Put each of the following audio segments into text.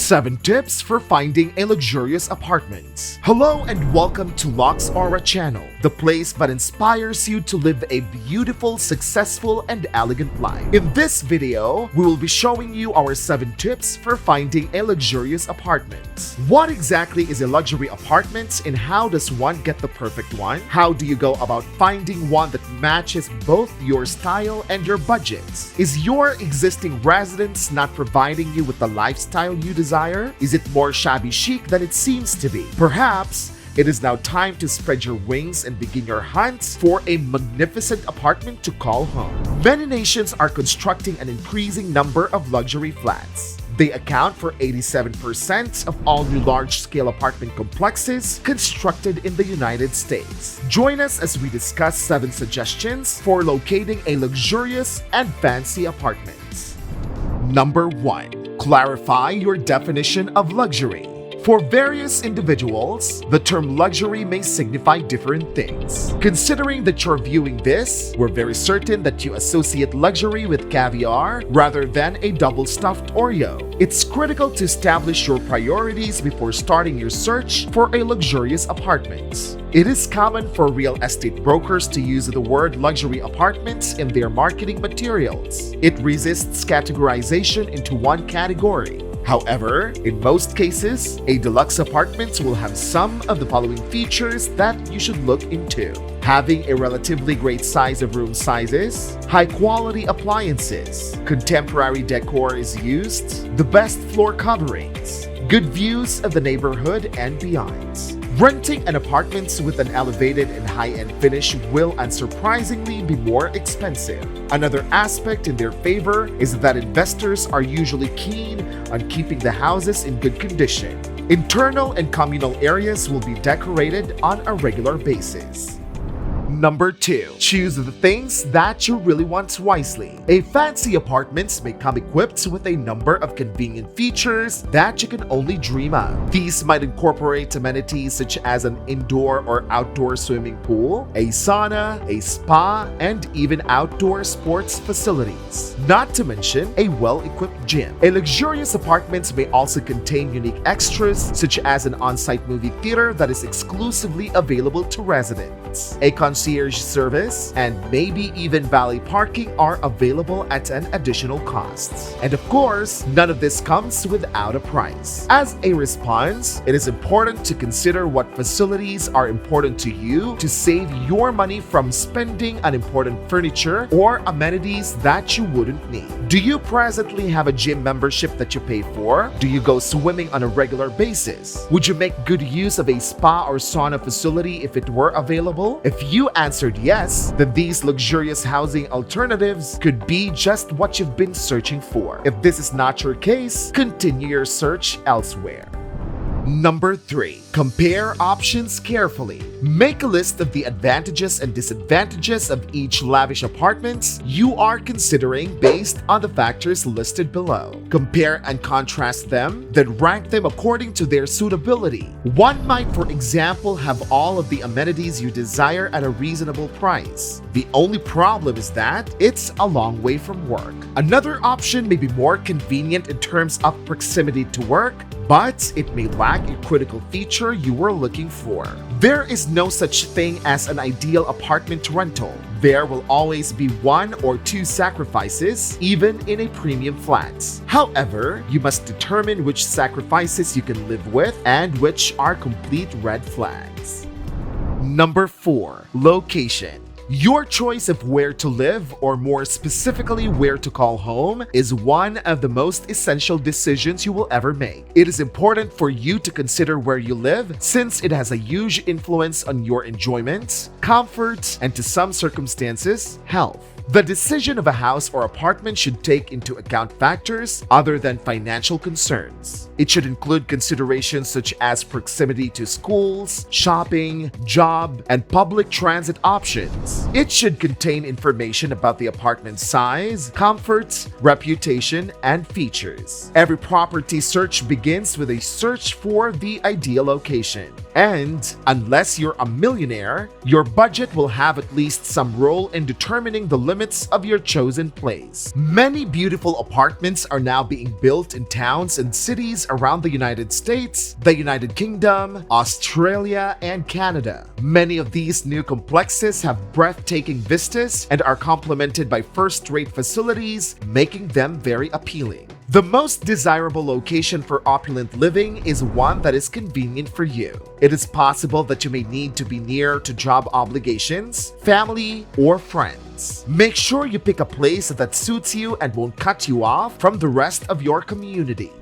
7 tips for finding a luxurious apartment. Hello and welcome to Locks Aura channel, the place that inspires you to live a beautiful, successful, and elegant life. In this video, we will be showing you our 7 tips for finding a luxurious apartment. What exactly is a luxury apartment and how does one get the perfect one? How do you go about finding one that matches both your style and your budget? Is your existing residence not providing you with the lifestyle you desire? Is it more shabby chic than it seems to be? Perhaps it is now time to spread your wings and begin your hunt for a magnificent apartment to call home. Many nations are constructing an increasing number of luxury flats. They account for 87% of all new large-scale apartment complexes constructed in the United States. Join us as we discuss 7 suggestions for locating a luxurious and fancy apartment. Number 1. Clarify your definition of luxury. For various individuals, the term luxury may signify different things. Considering that you're viewing this, we're very certain that you associate luxury with caviar rather than a double-stuffed Oreo. It's critical to establish your priorities before starting your search for a luxurious apartment. It is common for real estate brokers to use the word luxury apartments in their marketing materials. It resists categorization into one category. However, in most cases, a deluxe apartment will have some of the following features that you should look into. Having a relatively great size of room sizes, high-quality appliances, contemporary decor is used, the best floor coverings, good views of the neighborhood and beyond. Renting an apartment with an elevated and high-end finish will unsurprisingly be more expensive. Another aspect in their favor is that investors are usually keen on keeping the houses in good condition. Internal and communal areas will be decorated on a regular basis. Number 2. Choose the things that you really want wisely. A fancy apartment may come equipped with a number of convenient features that you can only dream of. These might incorporate amenities such as an indoor or outdoor swimming pool, a sauna, a spa, and even outdoor sports facilities. Not to mention a well-equipped gym. A luxurious apartment may also contain unique extras such as an on-site movie theater that is exclusively available to residents. A concierge service, and maybe even valet parking are available at an additional cost. And of course, none of this comes without a price. As a response, it is important to consider what facilities are important to you to save your money from spending on important furniture or amenities that you wouldn't need. Do you presently have a gym membership that you pay for? Do you go swimming on a regular basis? Would you make good use of a spa or sauna facility if it were available? If you answered yes, then these luxurious housing alternatives could be just what you've been searching for. If this is not your case, continue your search elsewhere. Number 3. Compare options carefully. Make a list of the advantages and disadvantages of each lavish apartment you are considering based on the factors listed below. Compare and contrast them, then rank them according to their suitability. One might, for example, have all of the amenities you desire at a reasonable price. The only problem is that it's a long way from work. Another option may be more convenient in terms of proximity to work, but it may lack a critical feature you were looking for. There is no such thing as an ideal apartment rental. There will always be 1 or 2 sacrifices, even in a premium flat. However, you must determine which sacrifices you can live with and which are complete red flags. Number 4. Location. Your choice of where to live, or more specifically where to call home, is one of the most essential decisions you will ever make. It is important for you to consider where you live since it has a huge influence on your enjoyment, comfort, and to some circumstances, health. The decision of a house or apartment should take into account factors other than financial concerns. It should include considerations such as proximity to schools, shopping, job, and public transit options. It should contain information about the apartment's size, comfort, reputation, and features. Every property search begins with a search for the ideal location. And unless you're a millionaire, your budget will have at least some role in determining the limits of your chosen place. Many beautiful apartments are now being built in towns and cities around the United States, the United Kingdom, Australia, and Canada. Many of these new complexes have breathtaking vistas and are complemented by first-rate facilities, making them very appealing. The most desirable location for opulent living is one that is convenient for you. It is possible that you may need to be near to job obligations, family, or friends. Make sure you pick a place that suits you and won't cut you off from the rest of your community.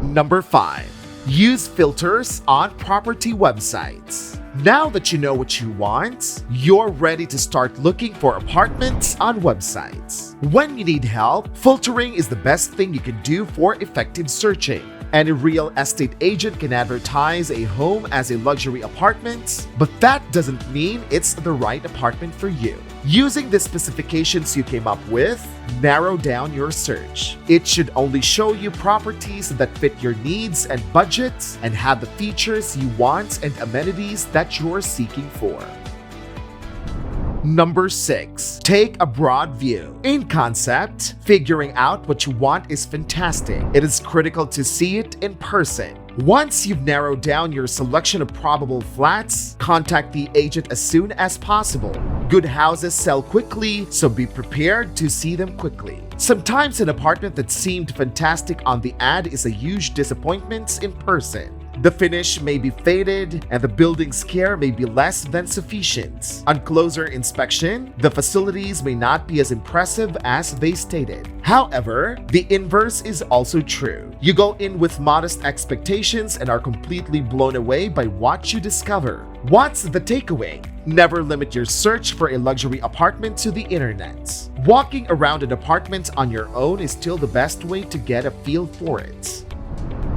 Number 5. Use filters on property websites. Now that you know what you want, you're ready to start looking for apartments on websites. When you need help, filtering is the best thing you can do for effective searching. Any real estate agent can advertise a home as a luxury apartment, but that doesn't mean it's the right apartment for you. Using the specifications you came up with, narrow down your search. It should only show you properties that fit your needs and budget and have the features you want and amenities that you're seeking for. Number 6. Take a broad view. In concept, figuring out what you want is fantastic. It is critical to see it in person. Once you've narrowed down your selection of probable flats, contact the agent as soon as possible. Good houses sell quickly, so be prepared to see them quickly. Sometimes an apartment that seemed fantastic on the ad is a huge disappointment in person. The finish may be faded and the building's care may be less than sufficient. On closer inspection, the facilities may not be as impressive as they stated. However, the inverse is also true. You go in with modest expectations and are completely blown away by what you discover. What's the takeaway? Never limit your search for a luxury apartment to the internet. Walking around an apartment on your own is still the best way to get a feel for it.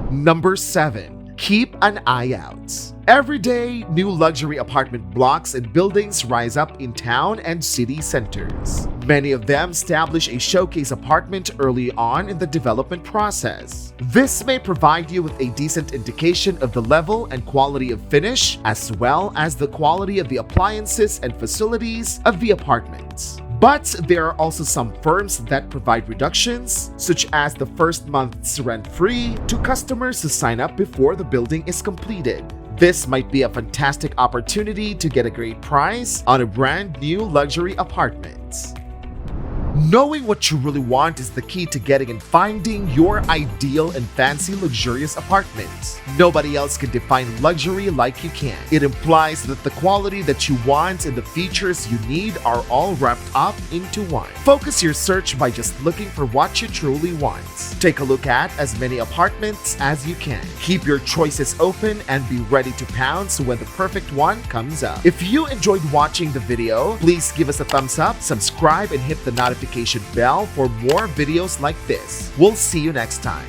Number 7. Keep an eye out. Every day, new luxury apartment blocks and buildings rise up in town and city centers. Many of them establish a showcase apartment early on in the development process. This may provide you with a decent indication of the level and quality of finish, as well as the quality of the appliances and facilities of the apartment. But there are also some firms that provide reductions, such as the first month's rent-free to customers who sign up before the building is completed. This might be a fantastic opportunity to get a great price on a brand new luxury apartment. Knowing what you really want is the key to getting and finding your ideal and fancy luxurious apartment. Nobody else can define luxury like you can. It implies that the quality that you want and the features you need are all wrapped up into one. Focus your search by just looking for what you truly want. Take a look at as many apartments as you can. Keep your choices open and be ready to pounce when the perfect one comes up. If you enjoyed watching the video, please give us a thumbs up, subscribe, and hit the notification bell for more videos like this. We'll see you next time.